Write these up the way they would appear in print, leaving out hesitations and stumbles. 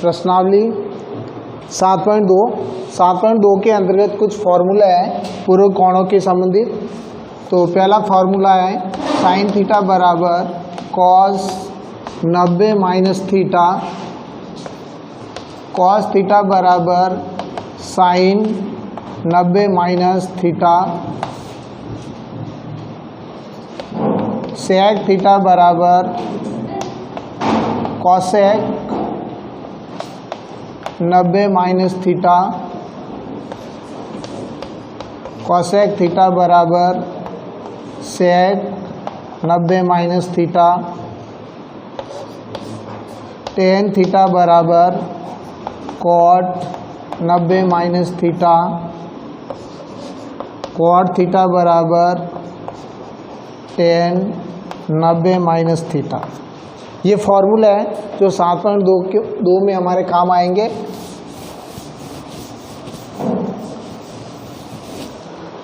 प्रश्नावली 7.2 के अंतर्गत कुछ फॉर्मूला है पूर्व कोणों के संबंधित। तो पहला फॉर्मूला है साइन थीटा बराबर cos 90 minus theta, cos theta बराबर sine 90 minus theta, sec theta बराबर cosec 90 minus theta, cosec theta बराबर sec 90 minus theta, tan theta बराबर cot 90 minus theta, cot theta बराबर टेन 90 माइनस थीटा। ये formula है जो 7.2 में हमारे काम आएंगे।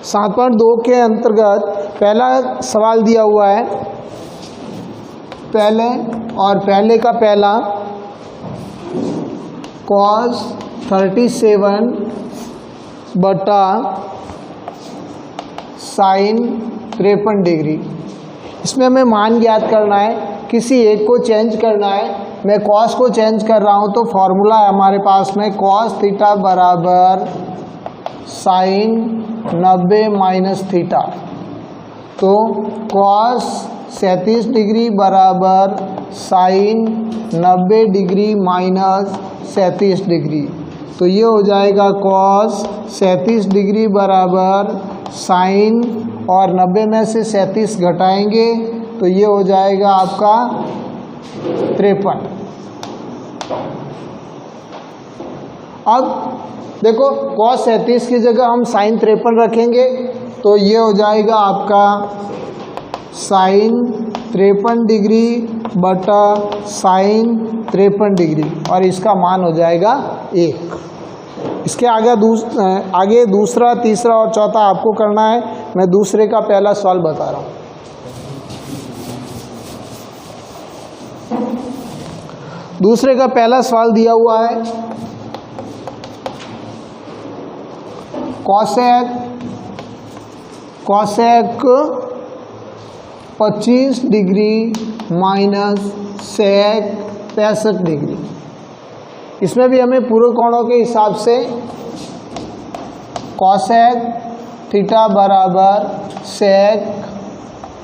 7.2 के अंतर्गत पहला सवाल दिया हुआ है, पहले का पहला cos 37 बटा साइन 53 डिग्री। इसमें हमें मान ज्ञात करना है, किसी एक को चेंज करना है। मैं cos को चेंज कर रहा हूँ तो फॉर्मूला है हमारे पास में cos थीटा बराबर साइन 90 माइनस थीटा। तो cos 37 डिग्री बराबर साइन 90 डिग्री माइनस 37 डिग्री। तो ये हो जाएगा cos 37 डिग्री बराबर साइन, और 90 में से 37 घटाएंगे तो ये हो जाएगा आपका 53। अब देखो cos 37 की जगह हम साइन 53 रखेंगे तो ये हो जाएगा आपका साइन 53 डिग्री बटा साइन 53 डिग्री, और इसका मान हो जाएगा 1। इसके आगे दूसरा, तीसरा और चौथा आपको करना है। मैं दूसरे का पहला सवाल बता रहा हूँ। दूसरे का पहला सवाल दिया हुआ है cosec 25 degree minus sec 65 degree. इसमें भी हमें पूर्व कोणों के हिसाब से कॉसेक थीटा बराबर सेक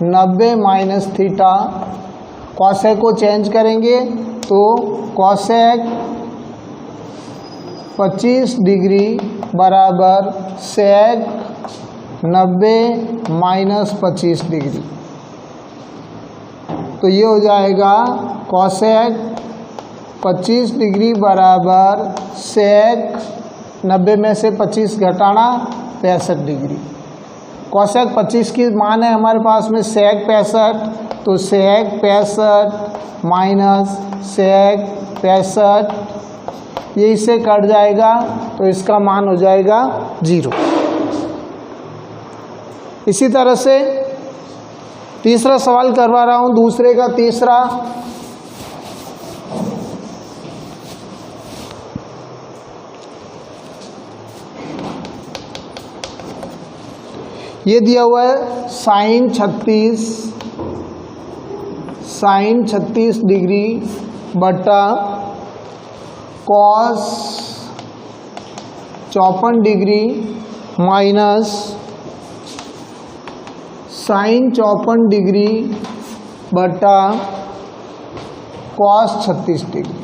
90 माइनस थीटा, कॉसेक को चेंज करेंगे तो कॉसेक 25 डिग्री बराबर सेक 90 माइनस 25 डिग्री। तो ये हो जाएगा कॉसेक 25 डिग्री बराबर सेक 90 में से 25 घटाना 65 डिग्री। कॉसेक 25 की मान है हमारे पास में सेक 65, तो सेक 65 माइनस सेक 65, ये इससे कट जाएगा तो इसका मान हो जाएगा 0। इसी तरह से तीसरा सवाल करवा रहा हूँ, दूसरे का तीसरा। ये दिया हुआ है साइन 36 डिग्री बटा cos 54 degree minus sine 54 degree बटा कॉस 36 डिग्री।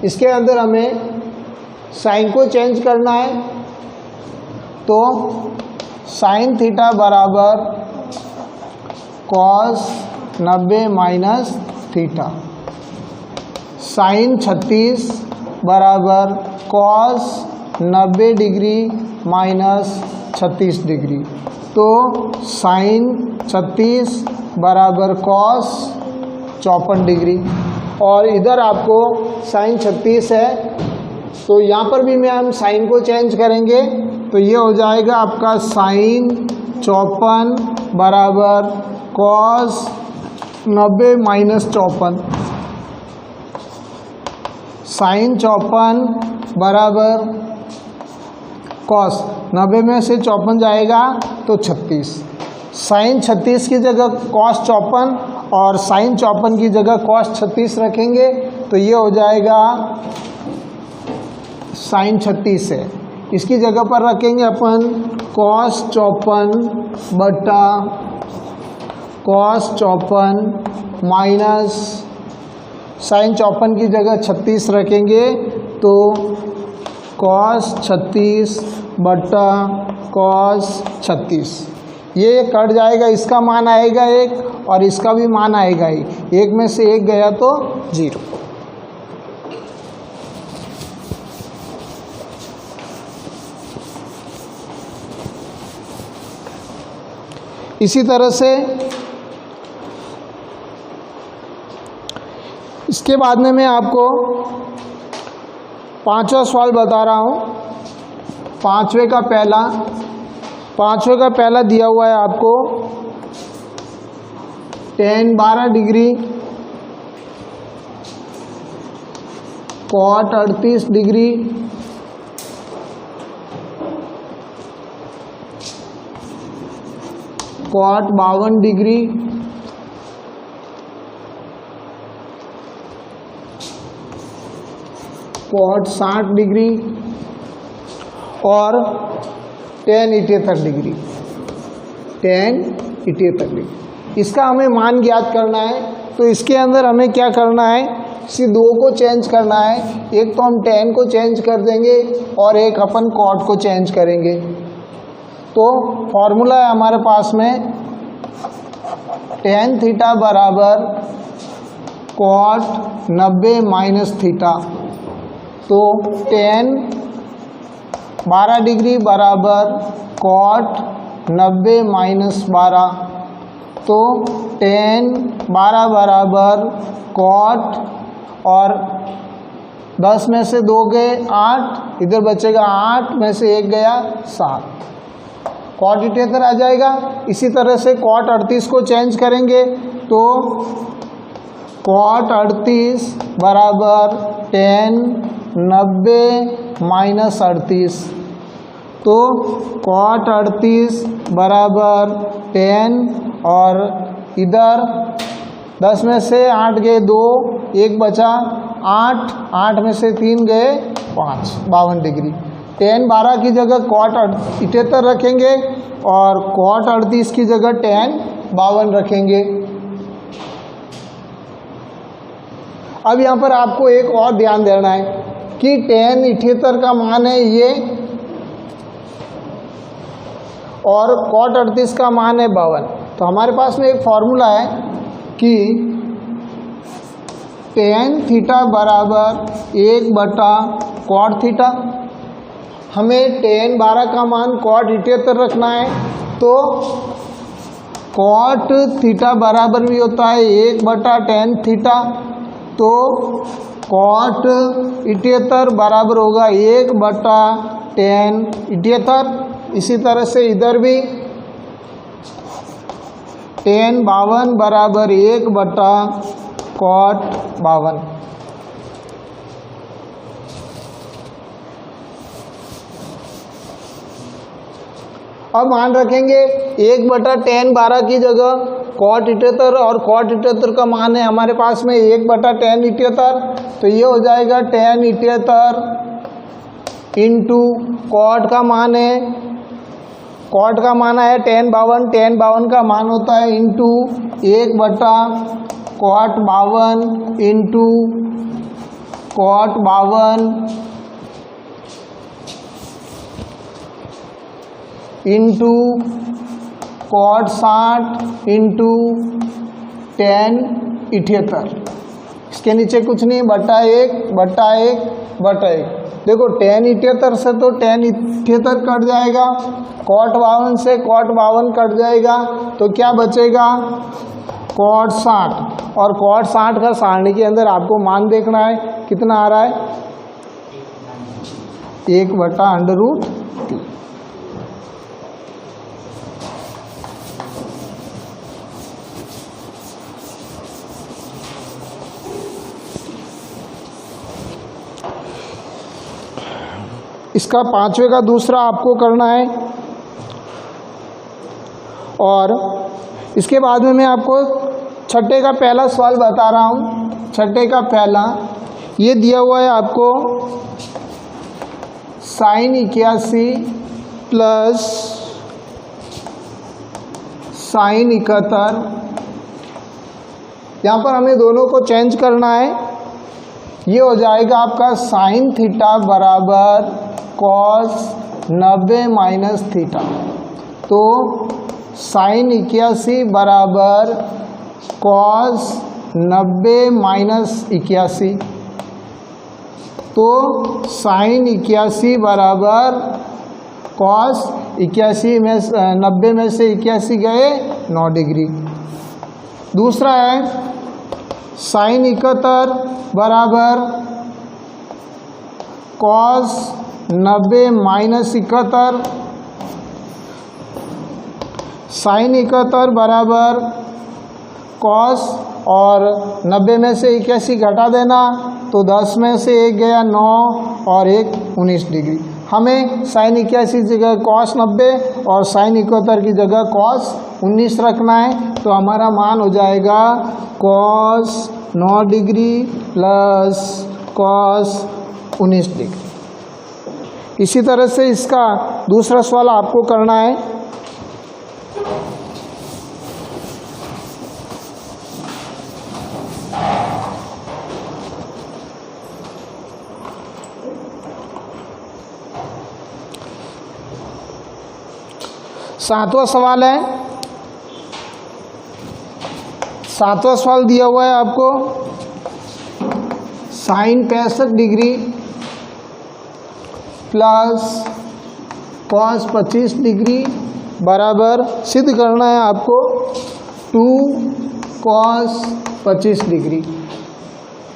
इसके अंदर हमें साइन को चेंज करना है, तो साइन थीटा बराबर कॉस 90 माइनस थीटा, साइन 36 बराबर कॉस 90 डिग्री माइनस 36 डिग्री। तो साइन 36 बराबर कॉस 54 डिग्री, और इधर आपको साइन 36 है तो यहाँ पर भी में हम साइन को चेंज करेंगे तो ये हो जाएगा आपका साइन 54 बराबर कॉस 90 माइनस 54। साइन 54 बराबर कॉस 90 में से 54 जाएगा तो 36। साइन 36 की जगह कॉस 54 और साइन 54 की जगह कॉस 36 रखेंगे तो ये हो जाएगा साइन 36 है। इसकी जगह पर रखेंगे अपन कॉस 54 बटा कॉस 54 माइनस साइन 54 की जगह 36 रखेंगे तो कॉस 36 बटा कॉस 36। ये कट जाएगा, इसका मान आएगा 1 और इसका भी मान आएगा 1। 1 में से 1 गया तो 0। इसी तरह से इसके बाद में मैं आपको 5वां सवाल बता रहा हूँ। 5वें का पहला दिया हुआ है आपको tan 12 degree cot 38 degree cot 52 degree cot 60 degree और tan 78 डिग्री। इसका हमें मान ज्ञात करना है। तो इसके अंदर हमें क्या करना है, इसी दो को चेंज करना है। एक तो हम tan को चेंज कर देंगे और एक अपन cot को चेंज करेंगे। तो फॉर्मूला है हमारे पास में tan थीटा बराबर cot 90 माइनस थीटा। तो tan 12 डिग्री बराबर cot 90 माइनस 12। तो tan 12 बराबर cot और 10 में से 2 गए 8, इधर बचेगा 8 में से 1 गया 7। cot 78 आ जाएगा। इसी तरह से cot 38 को चेंज करेंगे तो cot 38 बराबर tan 90 माइनस 38। तो cot 38 बराबर tan और इधर 10 में से 8 गए 2, 1 बचा 8, 8 में से 3 गए 5, 52 डिग्री। tan 12 की जगह cot 78 रखेंगे और cot 38 की जगह tan 52 रखेंगे। अब यहाँ पर आपको एक और ध्यान देना है कि tan 78 का मान है ये और cot 38 का मान है 52। तो हमारे पास में एक फॉर्मूला है कि tan थीटा बराबर 1 बटा cot थीटा। हमें tan 12 का मान cot 78 रखना है तो cot थीटा बराबर भी होता है 1 बटा tan थीटा। तो cot 78 बराबर होगा 1 बटा tan 78। इसी तरह से इधर भी tan 52 बराबर 1 बटा cot 52। अब मान रखेंगे 1 बटा tan 12 की जगह cot 78 और cot 78 का मान है हमारे पास में 1 बटा tan 78। तो ये हो जाएगा tan 78 इंटू cot का मान है, cot का मान है tan 52 का मान होता है इंटू 1 बटा cot 52 into cot 52 into cot 60 into tan 78। इसके नीचे कुछ नहीं, बटा 1 बटा 1 बटा 1। देखो tan 78 से तो tan 78 कट जाएगा, cot 52 से cot 52 कट जाएगा, तो क्या बचेगा cot 60। और cot 60 का सारणी के अंदर आपको मान देखना है कितना आ रहा है, 1 बटा √3। इसका 5वें का दूसरा आपको करना है। और इसके बाद में मैं आपको छठे का पहला सवाल बता रहा हूँ। छठे का पहला ये दिया हुआ है आपको sin 81 प्लस sin 71। यहाँ पर हमें दोनों को चेंज करना है। ये हो जाएगा आपका sin थीटा बराबर cos 90 माइनस थीटा। तो sin 81 बराबर cos 90 माइनस 81। तो sin 81 बराबर cos 81 में 90 में से 81 गए 9 डिग्री। दूसरा है sin 71 बराबर cos 90 माइनस 71। sin 71 बराबर cos और 90 में से 81 घटा देना, तो 10 में से 1 गया 9 और 1 19 डिग्री। हमें sin 81 की जगह cos 90 और sin 71 की जगह cos 19 रखना है। तो हमारा मान हो जाएगा cos 9 degree plus cos 19 degree. इसी तरह से इसका दूसरा सवाल आपको करना है। सातवां सवाल है। सातवां सवाल दिया हुआ है आपको sin 65 degree plus cos 25 degree बराबर सिद्ध करना है आपको 2 cos 25 डिग्री।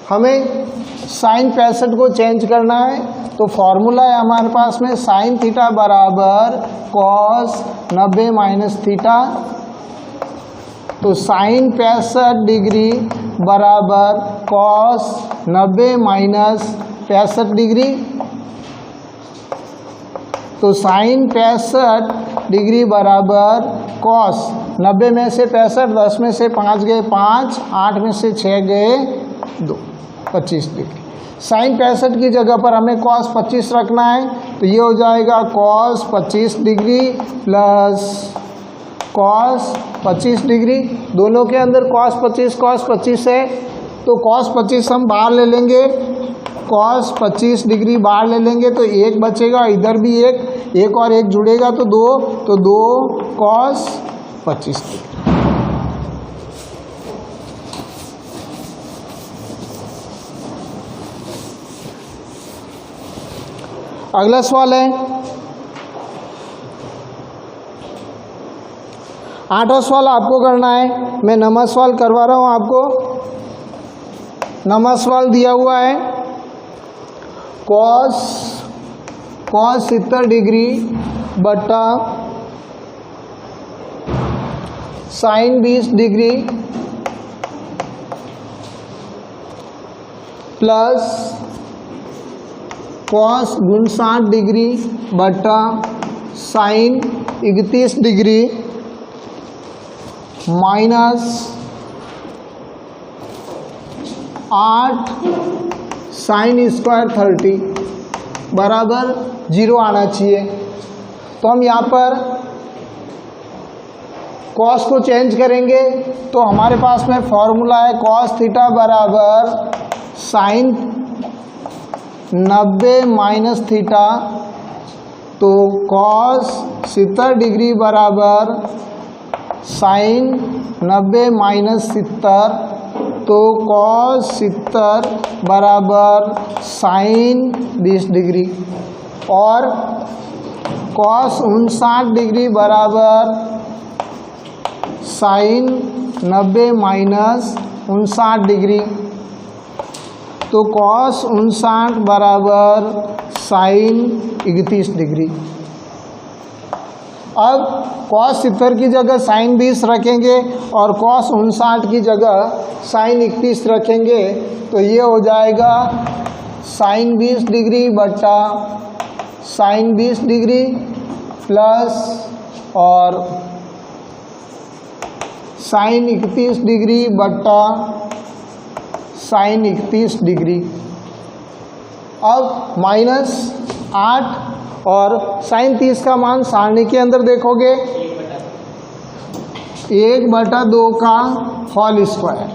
हमें sin 65 को चेंज करना है। तो फॉर्मूला है हमारे पास में sin थीटा बराबर cos 90 माइनस थीटा। तो sin 65 डिग्री बराबर cos 90 माइनस 65 डिग्री। तो sin 65 डिग्री बराबर cos 90 में से 65, 10 में से 5 गए 5, 8 में से 6 गए 2, 25 डिग्री। sin 65 की जगह पर हमें cos 25 रखना है। तो ये हो जाएगा cos 25 degree plus cos 25 degree. दोनों के अंदर cos 25 है, तो cos 25 हम बाहर ले लेंगे, cos 25 डिग्री बाहर ले लेंगे तो 1 बचेगा, इधर भी 1 और 1 जुड़ेगा तो 2, तो 2 cos 25 डिग्री। अगला सवाल है 8वां सवाल आपको करना है। मैं 9वां सवाल करवा रहा हूँ आपको। 9वां सवाल दिया हुआ है cos 70 डिग्री बटा sin 20 degree plus cos 59 degree बटा sin 31 degree minus 8 sin square 30 बराबर 0 आना चाहिए। तो हम यहाँ पर cos को चेंज करेंगे। तो हमारे पास में फॉर्मूला है cos थीटा बराबर sin 90 माइनस थीटा। तो cos 70 डिग्री बराबर sin 90 माइनस 70। तो cos 70 बराबर sin 20 डिग्री और cos 59 डिग्री बराबर sin 90 माइनस 59 डिग्री। तो cos 59 बराबर sin 31 डिग्री। अब cos 70 की जगह sin 20 रखेंगे और cos 59 की जगह sin 31 रखेंगे। तो ये हो जाएगा sin 20 डिग्री बटा साइन 20 डिग्री प्लस और साइन 31 डिग्री बट्टा साइन 31 डिग्री। अब -8 और साइन 30 का मान सारणी के अंदर देखोगे 1/2 का होल स्क्वायर।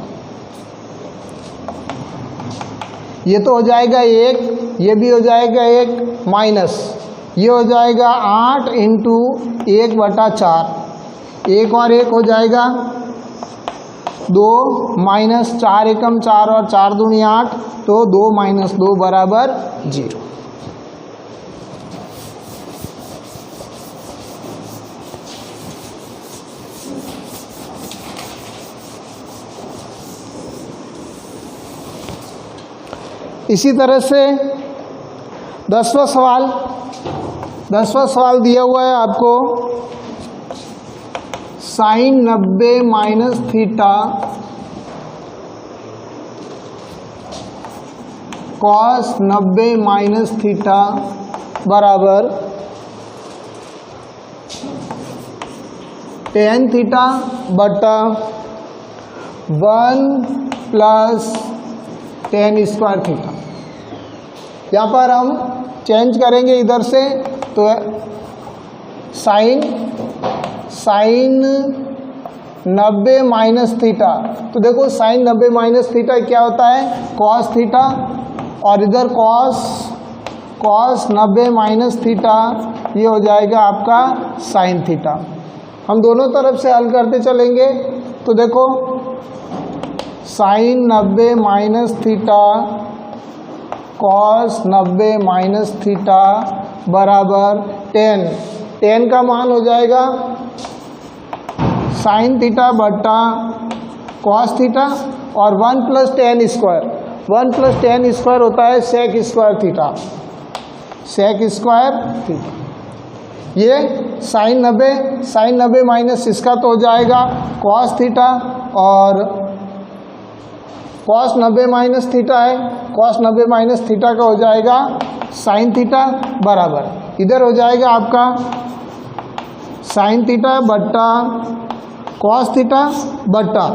ये तो हो जाएगा 1, ये भी हो जाएगा 1, माइनस ये हो जाएगा 8 इंटू 1/4, 1 और 1 हो जाएगा 2, माइनस 4 एकम 4 और 4 दूनी 8, तो 2 - 2 बराबर 0। इसी तरह से 10वां सवाल दिया हुआ है आपको, sine 90 minus theta cos 90 minus theta बराबर tan थीटा बटा 1 प्लस tan स्क्वायर थीटा। यहाँ पर हम चेंज करेंगे इधर से, तो साइन 90 माइनस थीटा, तो देखो साइन 90 माइनस थीटा क्या होता है, कॉस थीटा, और इधर कॉस 90 माइनस थीटा ये हो जाएगा आपका साइन थीटा। हम दोनों तरफ से हल करते चलेंगे, तो देखो sine 90 minus theta cos 90 minus theta बराबर tan का मान हो जाएगा साइन थीटा बट्टा कॉस थीटा, और 1 plus tan square, 1 plus tan square होता है sec square theta, sec square theta. ये साइन 90 माइनस इसका तो हो जाएगा कॉस थीटा, और कॉस 90 माइनस थीटा है, कॉस 90 माइनस थीटा का हो जाएगा साइन थीटा बराबर, इधर हो जाएगा आपका साइन थीटा बट्टा कॉस थीटा बट्टा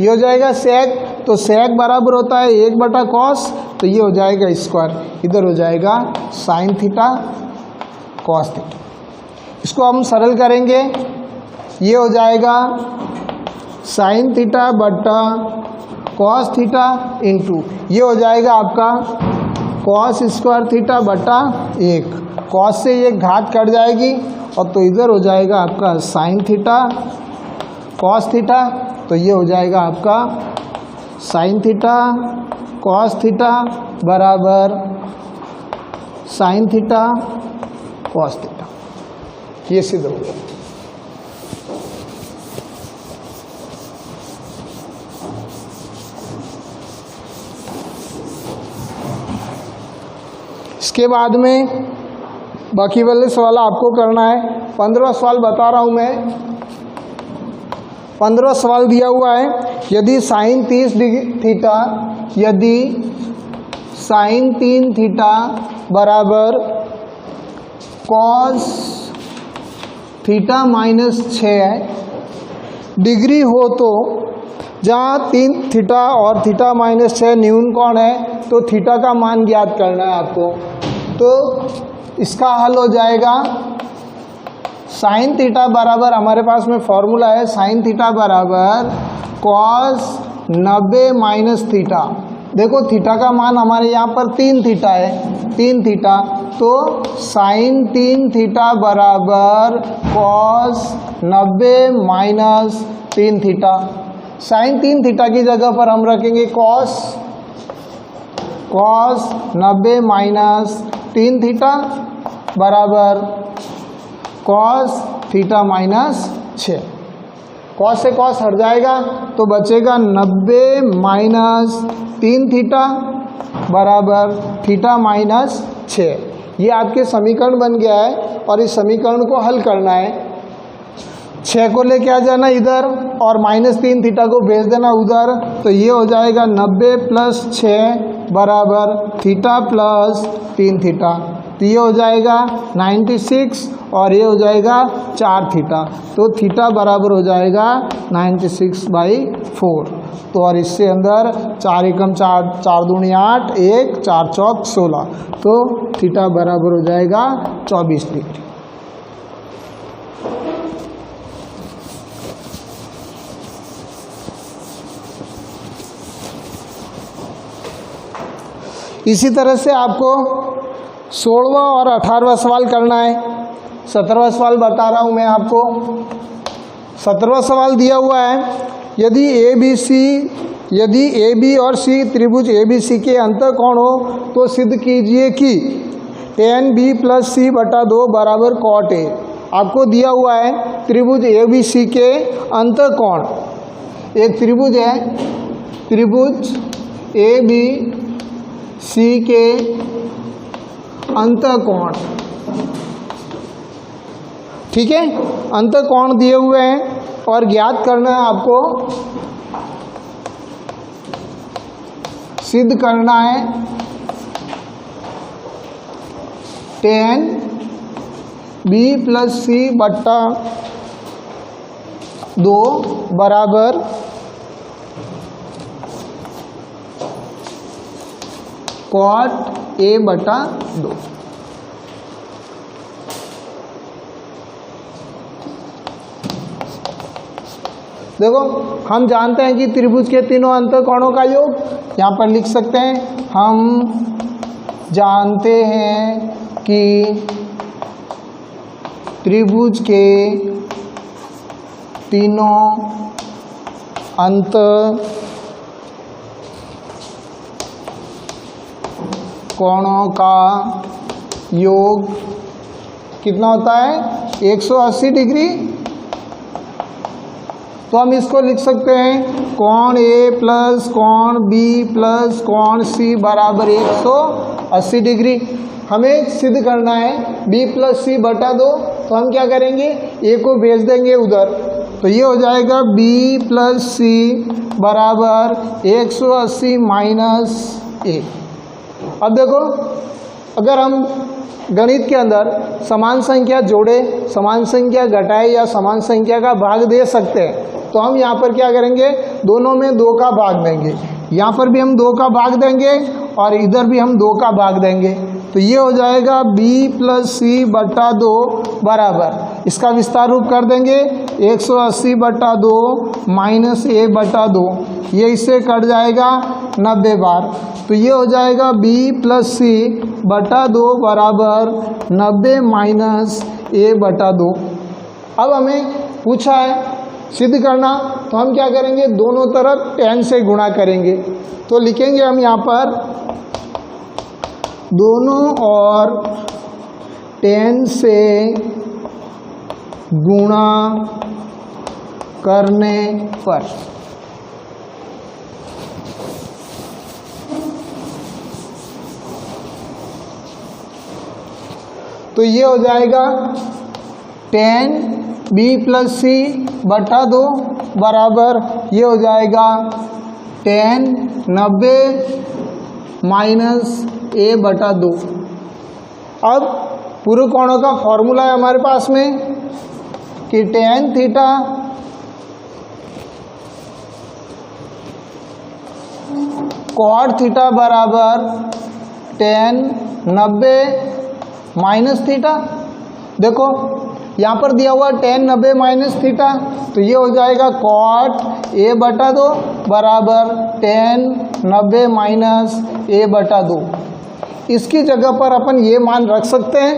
ये हो जाएगा सेक, तो सेक बराबर होता है 1/cos, तो ये हो जाएगा स्क्वायर, इधर हो जाएगा साइन थीटा कॉस थीटा। इसको हम सरल करेंगे, ये हो जाएगा साइन थीटा बट्टा कॉस थीटा इंटू ये हो जाएगा आपका कॉस स्क्वायर थीटा बट्टा 1, कॉस से ये घात कट जाएगी, और तो इधर हो जाएगा आपका साइन थीटा कॉस थीटा, तो ये हो जाएगा आपका साइन थीटा कॉस थीटा बराबर साइन थीटा कॉस थीटा। ये सिद्ध हो गया। इसके बाद में बाकी वाले सवाल आपको करना है। 15वां सवाल बता रहा हूँ मैं। 15वां सवाल दिया हुआ है, यदि साइन 30 थीटा, यदि साइन 3 थीटा बराबर कॉस थीटा माइनस 6 डिग्री हो, तो जहाँ 3 थीटा और थीटा माइनस 6 न्यून कोण है, तो थीटा का मान ज्ञात करना है आपको। तो इसका हल हो जाएगा साइन थीटा बराबर, हमारे पास में फॉर्मूला है साइन थीटा बराबर कॉस 90 माइनस थीटा। देखो थीटा का मान हमारे यहाँ पर 3 थीटा है, 3 थीटा, तो साइन 3 थीटा बराबर cos 90 minus 3 theta. Sine 3 theta की जगह पर हम रखेंगे कॉस 90 माइनस 3 थीटा बराबर कॉस थीटा माइनस 6। कॉस से कॉस हट जाएगा, तो बचेगा 90 माइनस 3 थीटा बराबर थीटा माइनस 6। ये आपके समीकरण बन गया है, और इस समीकरण को हल करना है। 6 को लेके आ जाना इधर और -3 थीटा को भेज देना उधर, तो ये हो जाएगा 90 + 6 बराबर थीटा प्लस 3 थीटा, तो ये हो जाएगा 96 और ये हो जाएगा 4 थीटा, तो थीटा बराबर हो जाएगा 96/4। तो और इससे अंदर 4 एकम 4, 4 दूनी 8, 1 4 चौक 16, तो थीटा बराबर हो जाएगा 24 डिग्री। इसी तरह से आपको 16वां और 18वां सवाल करना है। 17वां सवाल बता रहा हूँ मैं आपको। 17वां सवाल दिया हुआ है, यदि ए बी और सी त्रिभुज ए बी सी के अंतःकोण हो तो सिद्ध कीजिए कि tan b + c बटा 2 बराबर cot a। आपको दिया हुआ है त्रिभुज ए बी सी के अंतःकोण, एक त्रिभुज है, त्रिभुज ए बी सी के अंतःकोण, ठीक है, अंतःकोण दिए हुए हैं और ज्ञात करना है आपको, सिद्ध करना है tan b + c बटा 2 बराबर cot a बटा 2। देखो हम जानते हैं कि त्रिभुज के तीनों अंतःकोणों का योग, यहाँ पर लिख सकते हैं, हम जानते हैं कि त्रिभुज के तीनों अंतःकोणों का योग कितना होता है 180 डिग्री। तो हम इसको लिख सकते हैं कोण ए प्लस कोण बी प्लस कोण सी बराबर 180 डिग्री। हमें सिद्ध करना है b + c बटा 2, तो हम क्या करेंगे, a को भेज देंगे उधर, तो ये हो जाएगा b + c बराबर 180 - a। अब देखो, अगर हम गणित के अंदर समान संख्या जोड़े, समान संख्या घटाए या समान संख्या का भाग दे सकते हैं, तो हम यहाँ पर क्या करेंगे, दोनों में 2 का भाग देंगे। यहाँ पर भी हम 2 का भाग देंगे और इधर भी हम 2 का भाग देंगे, तो ये हो जाएगा b + c बटा 2 बराबर, इसका विस्तार रूप कर देंगे 180 बटा 2 माइनस a बटा 2, ये इससे कट जाएगा 90 बार, तो ये हो जाएगा b + c बटा 2 बराबर 90 माइनस a बटा 2। अब हमें पूछा है सिद्ध करना, तो हम क्या करेंगे, दोनों तरफ tan से गुणा करेंगे, तो लिखेंगे हम यहाँ पर दोनों और tan से गुणा करने पर तो ये हो जाएगा tan b + c बटा 2 बराबर, ये हो जाएगा tan 90 माइनस a बटा 2। अब पूर्व कोणों का फॉर्मूला है हमारे पास में कि tan थीटा cot थीटा बराबर tan 90 माइनस थीटा। देखो यहाँ पर दिया हुआ tan 90 माइनस थीटा, तो ये हो जाएगा cot a बटा 2 बराबर tan 90 माइनस a बटा 2। इसकी जगह पर अपन ये मान रख सकते हैं,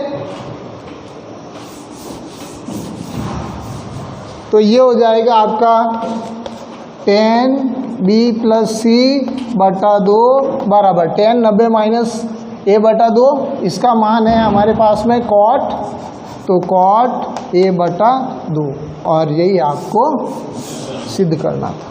तो ये हो जाएगा आपका tan b + c बटा 2 बराबर tan 90 माइनस a बटा 2, इसका मान है हमारे पास में cot, तो cot a बटा 2, और यही आपको सिद्ध करना था।